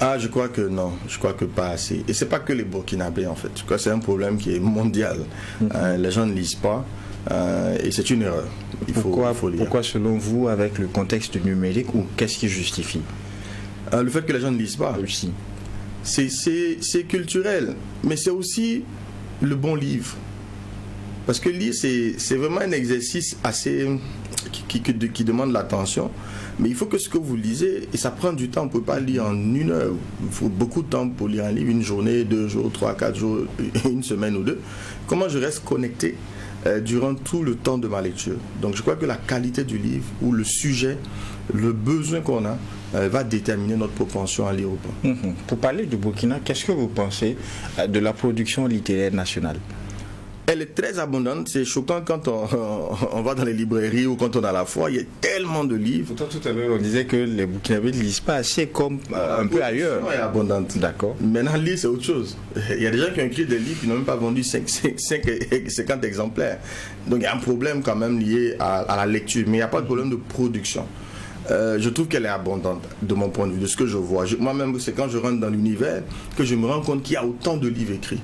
Ah, je crois que non, je crois que pas assez. Et c'est pas que les Burkinabés en fait. Je crois que c'est un problème qui est mondial. Les gens ne lisent pas et c'est une erreur. Il faut lire. Pourquoi selon vous, avec le contexte numérique, ou qu'est-ce qui justifie le fait que les gens ne lisent pas aussi? C'est culturel, mais c'est aussi le bon livre. Parce que lire, c'est vraiment un exercice assez qui demande l'attention. Mais il faut que ce que vous lisez, et ça prend du temps, on ne peut pas lire en une heure. Il faut beaucoup de temps pour lire un livre, une journée, 2 jours, 3, 4 jours, une semaine ou deux. Comment je reste connecté durant tout le temps de ma lecture? Donc je crois que la qualité du livre, ou le sujet, le besoin qu'on a, va déterminer notre propension à lire ou pas. Pour parler du Burkina, qu'est-ce que vous pensez de la production littéraire nationale? Elle est très abondante. C'est choquant quand on va dans les librairies ou quand on a la foi. Il y a tellement de livres. Pourtant, tout à l'heure, on disait que les Burkinabés ne lisent pas assez comme un peu ailleurs. Elle est abondante. D'accord. Maintenant, lire, c'est autre chose. Il y a des gens qui ont écrit des livres qui n'ont même pas vendu 50 exemplaires. Donc, il y a un problème quand même lié à la lecture. Mais il n'y a pas de problème de production. Je trouve qu'elle est abondante de mon point de vue, de ce que je vois. Moi-même, c'est quand je rentre dans l'univers que je me rends compte qu'il y a autant de livres écrits.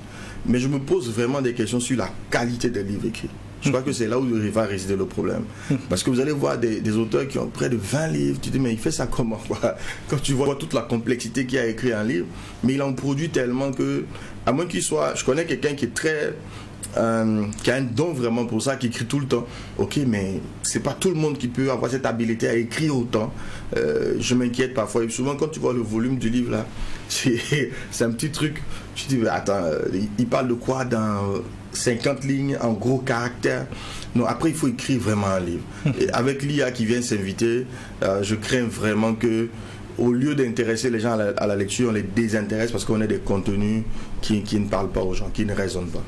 Mais je me pose vraiment des questions sur la qualité des livres écrits. Je crois que c'est là où va résider le problème. Parce que vous allez voir des auteurs qui ont près de 20 livres. Tu te dis, mais il fait ça comment, quoi? Quand tu vois toute la complexité qu'il y a écrit un livre, mais il en produit tellement que, à moins qu'il soit... Je connais quelqu'un qui est très... qui a un don vraiment pour ça, qui écrit tout le temps. Ok, mais c'est pas tout le monde qui peut avoir cette habileté à écrire autant. Je m'inquiète parfois. Et souvent, quand tu vois le volume du livre là, c'est un petit truc. Tu te dis, mais attends, il parle de quoi dans 50 lignes en gros caractères? Non, après, il faut écrire vraiment un livre. Et avec l'IA qui vient s'inviter, je crains vraiment que, au lieu d'intéresser les gens à la lecture, on les désintéresse parce qu'on a des contenus qui ne parlent pas aux gens, qui ne résonnent pas.